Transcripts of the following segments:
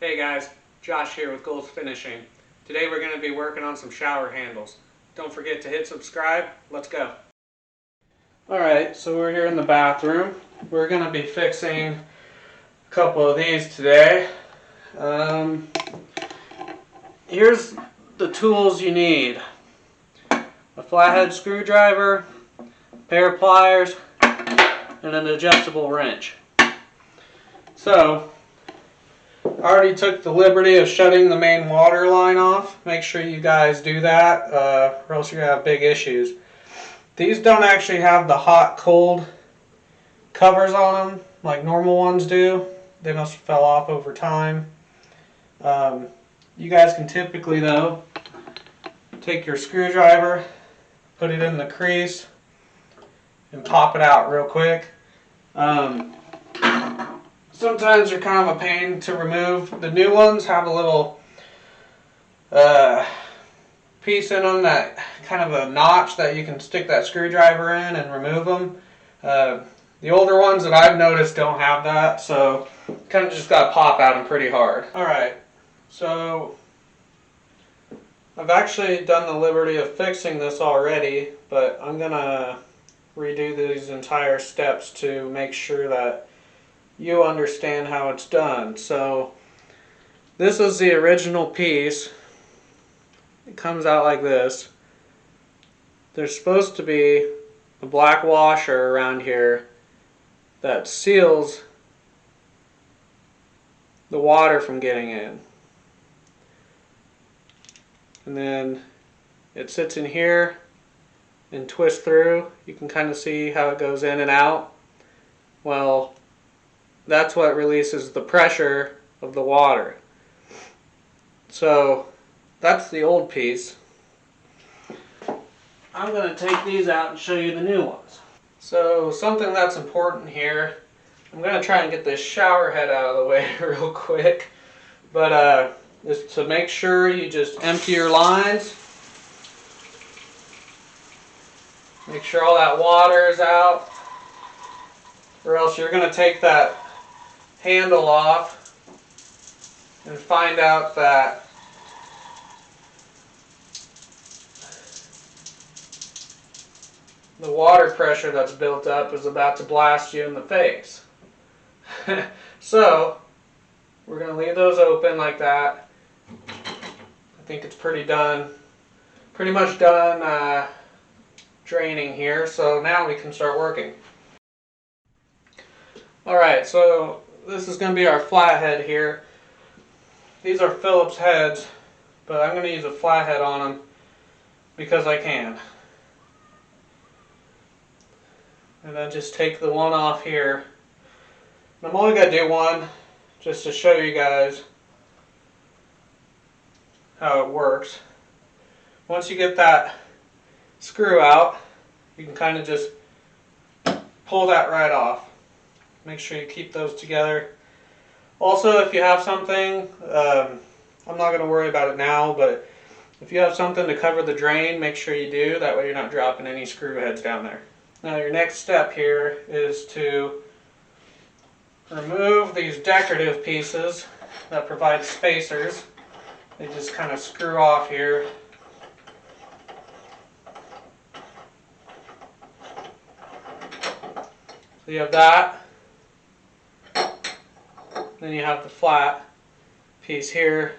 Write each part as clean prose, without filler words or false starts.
Hey guys, Josh here with Goals Finishing. Today we're going to be working on some shower handles. Don't forget to hit subscribe. Let's go. Alright, so we're here in the bathroom. We're going to be fixing a couple of these today. Here's the tools you need. A flathead screwdriver, a pair of pliers, and an adjustable wrench. So, I already took the liberty of shutting the main water line off. Make sure you guys do that or else you're going to have big issues. These don't actually have the hot-cold covers on them like normal ones do. They must have fell off over time. You guys can typically, though, take your screwdriver, put it in the crease, and pop it out real quick. Sometimes they're kind of a pain to remove. The new ones have a little piece in them, that kind of a notch that you can stick that screwdriver in and remove them. The older ones that I've noticed don't have that, so kind of just got to pop at them pretty hard. Alright, so I've actually done the liberty of fixing this already, but I'm going to redo these entire steps to make sure that you understand how it's done. So this is the original piece. It comes out like this. There's supposed to be a black washer around here that seals the water from getting in. And then it sits in here and twists through. You can kind of see how it goes in and out. Well, that's what releases the pressure of the water. So that's the old piece. I'm going to take these out and show you the new ones. So something that's important here, I'm going to try and get this shower head out of the way real quick, but just to make sure you just empty your lines. Make sure all that water is out, or else you're going to take that handle off and find out that the water pressure that's built up is about to blast you in the face. So we're going to leave those open like that. I think it's pretty much done draining here, so now we can start working. Alright, so this is going to be our flathead here. These are Phillips heads, but I'm going to use a flathead on them because I can. And then just take the one off here. And I'm only going to do one just to show you guys how it works. Once you get that screw out, you can kind of just pull that right off. Make sure you keep those together. Also, if you have something, I'm not going to worry about it now, but if you have something to cover the drain, make sure you do. That way you're not dropping any screw heads down there. Now your next step here is to remove these decorative pieces that provide spacers. They just kind of screw off here. So you have that. Then you have the flat piece here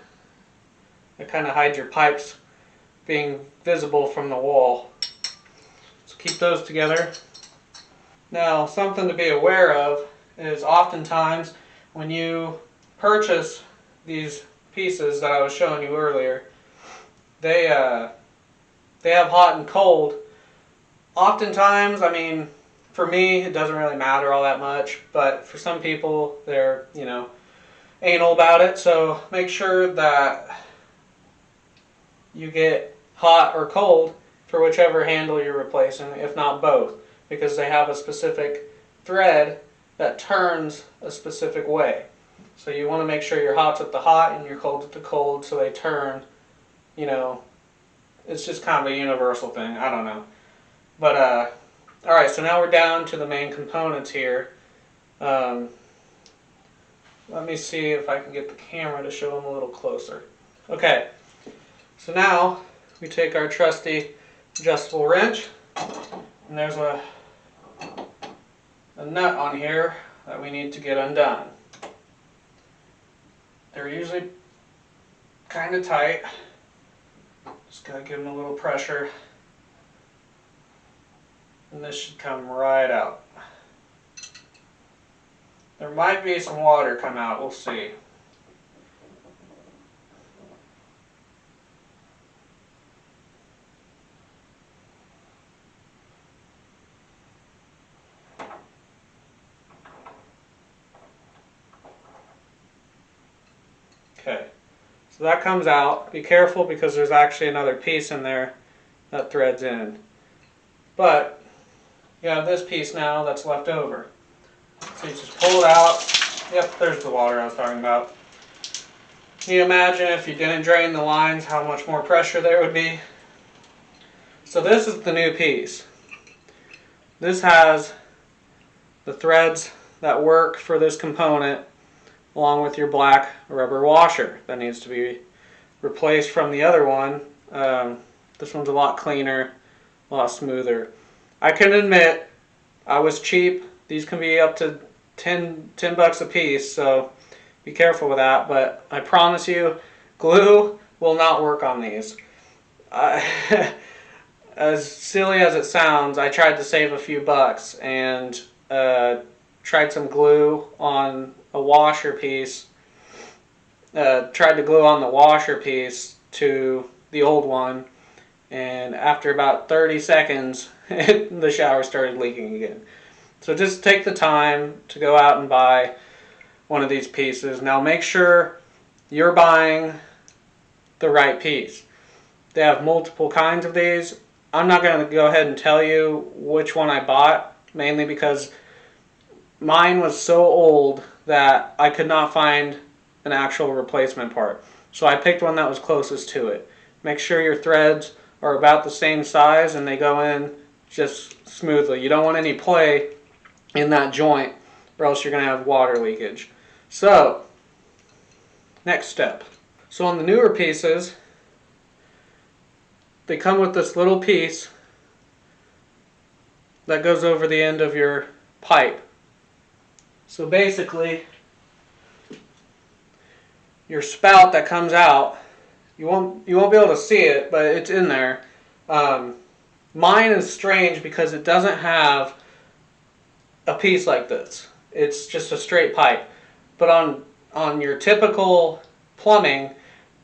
that kind of hides your pipes being visible from the wall. So keep those together. Now, something to be aware of is oftentimes when you purchase these pieces that I was showing you earlier, they have hot and cold. Oftentimes, I mean, for me, it doesn't really matter all that much, but for some people, they're, anal about it. So make sure that you get hot or cold for whichever handle you're replacing, if not both, because they have a specific thread that turns a specific way. So you want to make sure your hot's at the hot and your cold's at the cold, so they turn, it's just kind of a universal thing. I don't know. But, alright, so now we're down to the main components here. Let me see if I can get the camera to show them a little closer. Okay, so now we take our trusty adjustable wrench, and there's a nut on here that we need to get undone. They're usually kind of tight. Just gotta give them a little pressure, and this should come right out. There might be some water come out, we'll see. Okay, so that comes out. Be careful because there's actually another piece in there that threads in. But you have this piece now that's left over. So you just pull it out. Yep, there's the water I was talking about. Can you imagine if you didn't drain the lines how much more pressure there would be? So this is the new piece. This has the threads that work for this component along with your black rubber washer that needs to be replaced from the other one. This one's a lot cleaner, a lot smoother. I can admit I was cheap. These can be up to 10 bucks a piece, so be careful with that, but I promise you glue will not work on these. As silly as it sounds, I tried to save a few bucks and tried some glue on a washer piece. Tried to glue on the washer piece to the old one, and after about 30 seconds the shower started leaking again. So just take the time to go out and buy one of these pieces. Now make sure you're buying the right piece. They have multiple kinds of these. I'm not going to go ahead and tell you which one I bought, mainly because mine was so old that I could not find an actual replacement part. So I picked one that was closest to it. Make sure your threads are about the same size and they go in just smoothly. You don't want any play in that joint or else you're going to have water leakage. So, next step. So on the newer pieces, they come with this little piece that goes over the end of your pipe. So basically, your spout that comes out, you won't be able to see it, but it's in there. Mine is strange because it doesn't have a piece like this. It's just a straight pipe. But on your typical plumbing,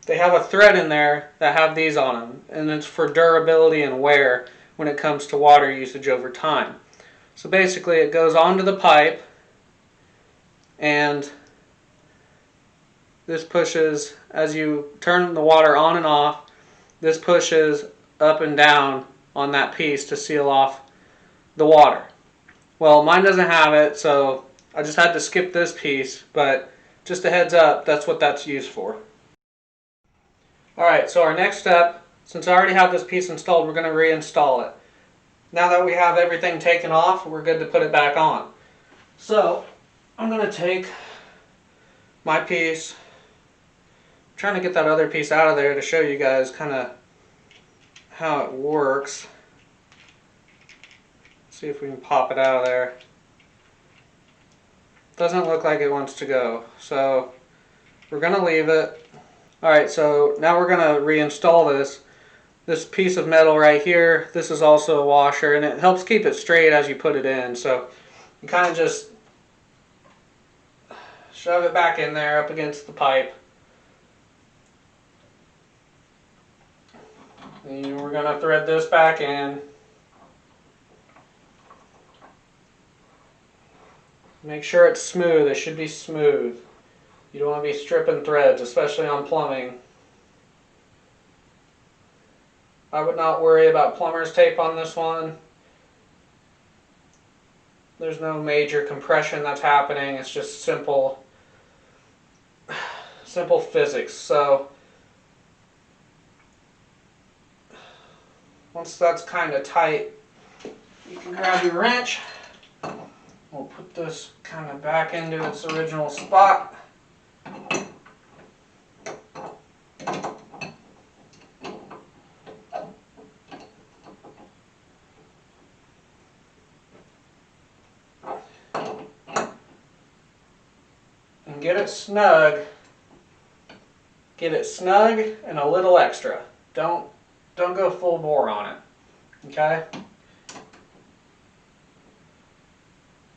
they have a thread in there that have these on them, and it's for durability and wear when it comes to water usage over time. So basically it goes onto the pipe, and this pushes, as you turn the water on and off, this pushes up and down on that piece to seal off the water. Well, mine doesn't have it, so I just had to skip this piece, but just a heads up, that's what that's used for. Alright, so our next step, since I already have this piece installed, we're going to reinstall it. Now that we have everything taken off, we're good to put it back on. So, I'm going to take my piece, I'm trying to get that other piece out of there to show you guys kind of how it works. See if we can pop it out of there. Doesn't look like it wants to go, so we're going to leave it. Alright, so now we're going to reinstall this. This piece of metal right here, this is also a washer, and it helps keep it straight as you put it in. So you kind of just shove it back in there up against the pipe. And we're going to thread this back in. Make sure it's smooth. It should be smooth. You don't want to be stripping threads, especially on plumbing. I would not worry about plumber's tape on this one. There's no major compression that's happening. It's just simple physics. So once that's kind of tight, you can grab your wrench. We'll put this kind of back into its original spot. and get it snug. Get it snug and a little extra. Don't go full bore on it. Okay?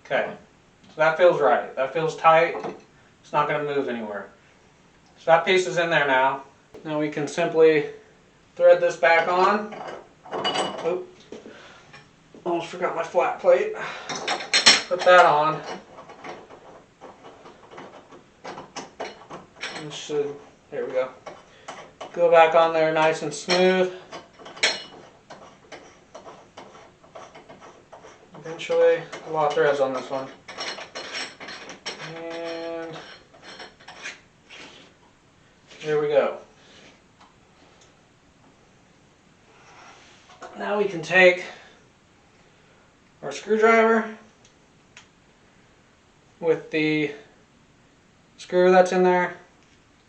Okay. So that feels right. That feels tight. It's not going to move anywhere. So that piece is in there now. Now we can simply thread this back on. Oop. Almost forgot my flat plate. Put that on. This should, there we go. Go back on there nice and smooth. Eventually, a lot of threads on this one. And there we go. Now we can take our screwdriver with the screw that's in there,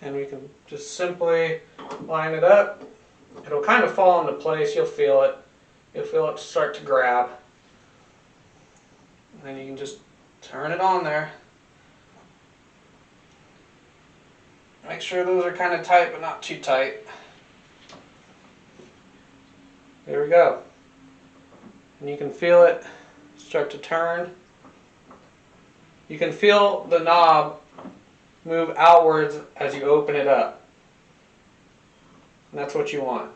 and we can just simply line it up. It'll kind of fall into place. You'll feel it. You'll feel it start to grab. And then you can just turn it on there. Make sure those are kind of tight, but not too tight. There we go. And you can feel it start to turn. You can feel the knob move outwards as you open it up. And that's what you want.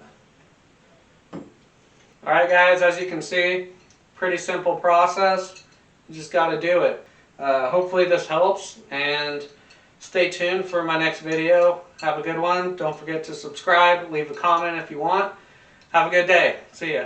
Alright guys, as you can see, pretty simple process. You just got to do it. Hopefully this helps, and stay tuned for my next video. Have a good one. Don't forget to subscribe, leave a comment if you want. Have a good day. See ya.